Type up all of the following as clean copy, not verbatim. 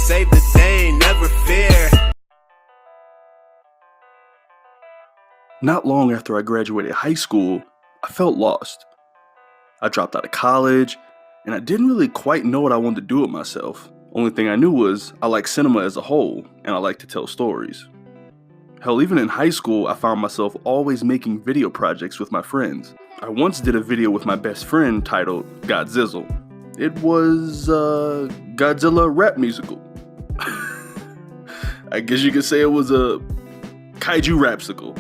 save the day, never fear. Not long after I graduated high school, I felt lost. I dropped out of college, and I didn't really quite know what I wanted to do with myself. Only thing I knew was I like cinema as a whole, and I like to tell stories. Hell, even in high school, I found myself always making video projects with my friends. I once did a video with my best friend titled Godzizzle. It was a Godzilla rap musical. I guess you could say it was a kaiju rapsicle.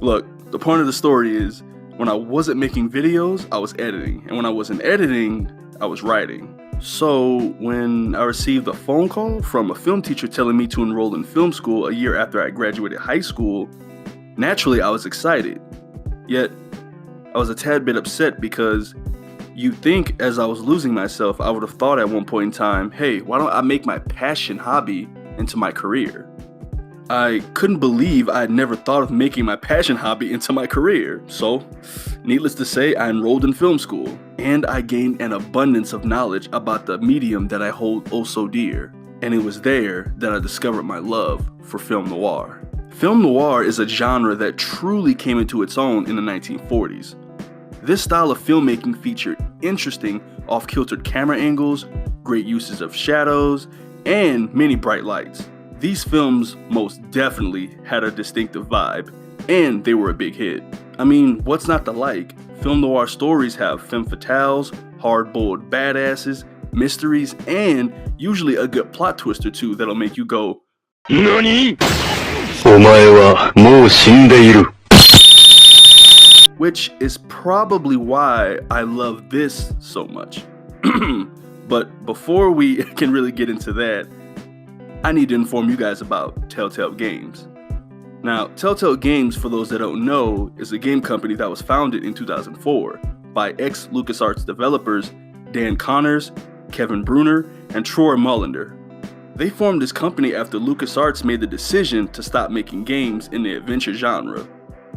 Look, the point of the story is, when I wasn't making videos, I was editing. And when I wasn't editing, I was writing. So when I received a phone call from a film teacher telling me to enroll in film school a year after I graduated high school, naturally I was excited. Yet, I was a tad bit upset because you'd think as I was losing myself, I would have thought at one point in time, hey, why don't I make my passion hobby into my career? I couldn't believe I had never thought of making my passion hobby into my career. So, needless to say, I enrolled in film school, and I gained an abundance of knowledge about the medium that I hold oh so dear. And it was there that I discovered my love for film noir. Film noir is a genre that truly came into its own in the 1940s. This style of filmmaking featured interesting, off-kiltered camera angles, great uses of shadows, and many bright lights. These films most definitely had a distinctive vibe, and they were a big hit. I mean, what's not to like? Film noir stories have femme fatales, hard-boiled badasses, mysteries, and usually a good plot twist or two that'll make you go, NANI?! お前はもう死んでいる. Which is probably why I love this so much. But before we can really get into that, I need to inform you guys about Telltale Games. Now, Telltale Games, for those that don't know, is a game company that was founded in 2004 by ex-LucasArts developers Dan Connors, Kevin Bruner, and Troy Mullender. They formed this company after LucasArts made the decision to stop making games in the adventure genre.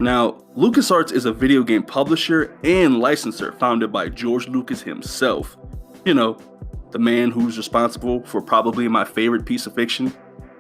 Now, LucasArts is a video game publisher and licenser founded by George Lucas himself. You know, the man who's responsible for probably my favorite piece of fiction.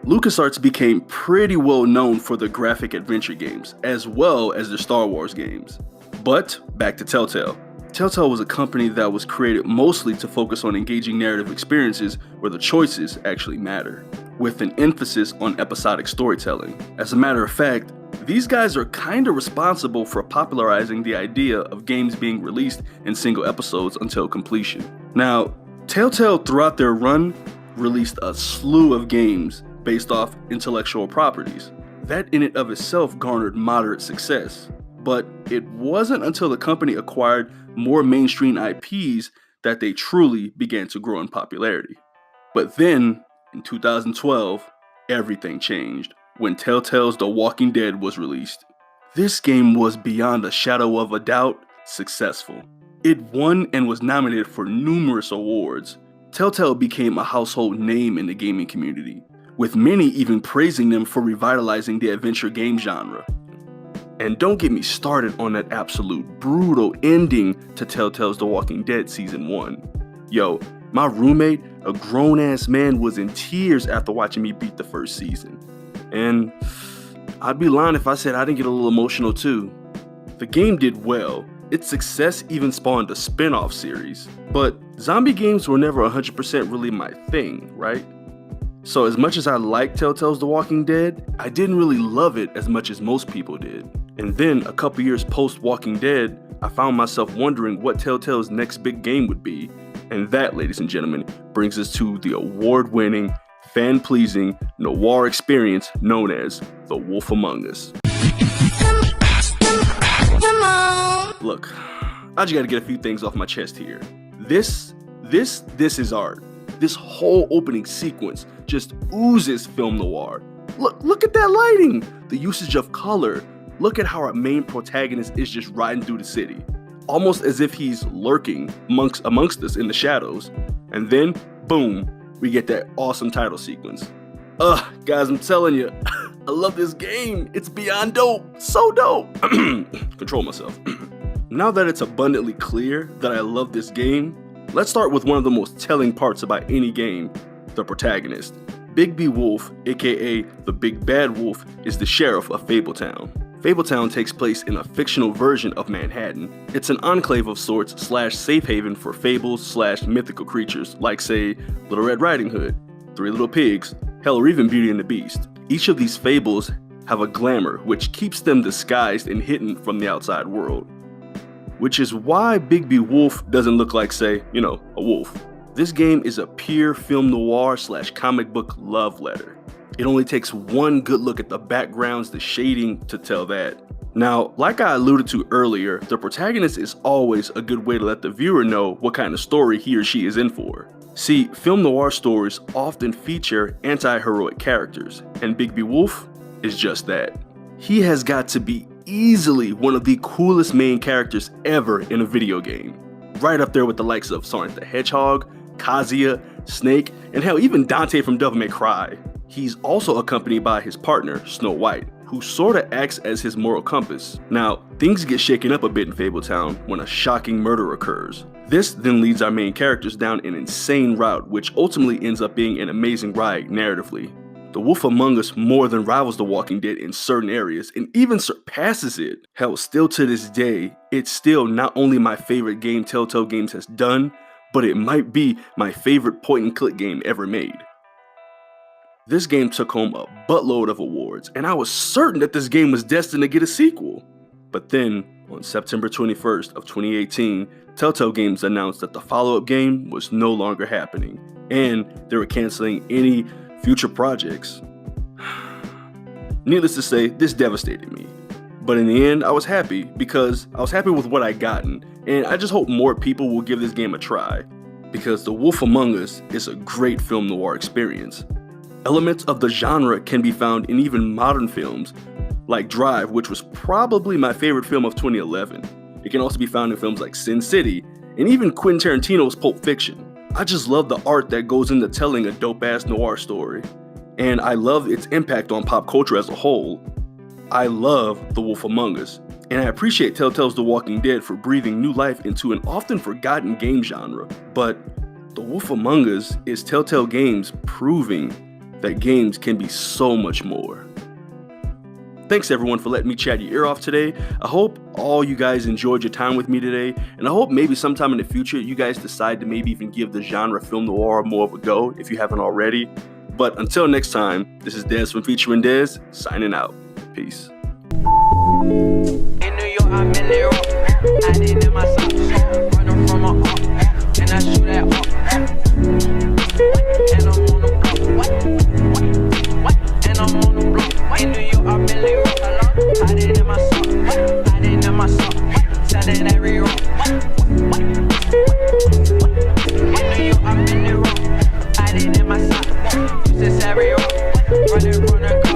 LucasArts became pretty well known for their graphic adventure games, as well as their Star Wars games. But, back to Telltale. Telltale was a company that was created mostly to focus on engaging narrative experiences where the choices actually matter, with an emphasis on episodic storytelling. As a matter of fact, these guys are kinda responsible for popularizing the idea of games being released in single episodes until completion. Now, Telltale throughout their run released a slew of games based off intellectual properties. That in and of itself garnered moderate success, but it wasn't until the company acquired more mainstream IPs that they truly began to grow in popularity. But then, in 2012, everything changed when Telltale's The Walking Dead was released. This game was beyond a shadow of a doubt successful. It won and was nominated for numerous awards. Telltale became a household name in the gaming community, with many even praising them for revitalizing the adventure game genre. And don't get me started on that absolute brutal ending to Telltale's The Walking Dead Season 1. Yo, my roommate, a grown-ass man, was in tears after watching me beat the first season. And I'd be lying if I said I didn't get a little emotional too. The game did well. Its success even spawned a spin-off series. But zombie games were never 100% really my thing, right? So as much as I liked Telltale's The Walking Dead, I didn't really love it as much as most people did. And then a couple years post Walking Dead, I found myself wondering what Telltale's next big game would be. And that, ladies and gentlemen, brings us to the award-winning, fan-pleasing noir experience known as The Wolf Among Us. Look, I just gotta get a few things off my chest here. This is art. This whole opening sequence just oozes film noir. Look at that lighting, the usage of color. Look at how our main protagonist is just riding through the city, almost as if he's lurking amongst us in the shadows. And then, boom, we get that awesome title sequence. Guys, I'm telling you, I love this game. It's beyond dope. So dope. Control myself. Now that it's abundantly clear that I love this game, let's start with one of the most telling parts about any game, the protagonist. Bigby Wolf, aka the Big Bad Wolf, is the sheriff of Fabletown. Fabletown takes place in a fictional version of Manhattan. It's an enclave of sorts / safe haven for fables / mythical creatures like, say, Little Red Riding Hood, Three Little Pigs, hell, or even Beauty and the Beast. Each of these fables have a glamour which keeps them disguised and hidden from the outside world. Which is why Bigby Wolf doesn't look like, say, a wolf. This game is a pure film noir / comic book love letter. It only takes one good look at the backgrounds, the shading, to tell that. Now, like I alluded to earlier, the protagonist is always a good way to let the viewer know what kind of story he or she is in for. See, film noir stories often feature anti-heroic characters, and Bigby Wolf is just that. He has got to be easily one of the coolest main characters ever in a video game. Right up there with the likes of Sonic the Hedgehog, Kazuya, Snake, and hell, even Dante from Devil May Cry. He's also accompanied by his partner, Snow White, who sorta acts as his moral compass. Now, things get shaken up a bit in Fabletown when a shocking murder occurs. This then leads our main characters down an insane route, which ultimately ends up being an amazing ride narratively. The Wolf Among Us more than rivals The Walking Dead in certain areas, and even surpasses it. Hell, still to this day, it's still not only my favorite game Telltale Games has done, but it might be my favorite point-and-click game ever made. This game took home a buttload of awards, and I was certain that this game was destined to get a sequel. But then, on September 21st of 2018, Telltale Games announced that the follow-up game was no longer happening, and they were canceling any future projects. Needless to say, this devastated me. But in the end, I was happy because I was happy with what I gotten, and I just hope more people will give this game a try, because The Wolf Among Us is a great film noir experience. Elements of the genre can be found in even modern films, like Drive, which was probably my favorite film of 2011. It can also be found in films like Sin City, and even Quentin Tarantino's Pulp Fiction. I just love the art that goes into telling a dope-ass noir story, and I love its impact on pop culture as a whole. I love The Wolf Among Us, and I appreciate Telltale's The Walking Dead for breathing new life into an often forgotten game genre, but The Wolf Among Us is Telltale Games proving that games can be so much more. Thanks everyone for letting me chat your ear off today. I hope all you guys enjoyed your time with me today, and I hope maybe sometime in the future you guys decide to maybe even give the genre film noir more of a go if you haven't already. But until next time, this is Dez from Featuring Dez, signing out. Peace. In New York, I'm in New York. I did in my socks, running from a up, and I shoot at up. And I'm on the block. What? And I'm on the block. In New York, I'm in New York. I did in my socks. I did in my socks. Selling every rock. In New York, I'm in New York. I did in my socks. Use this every rock. Running from the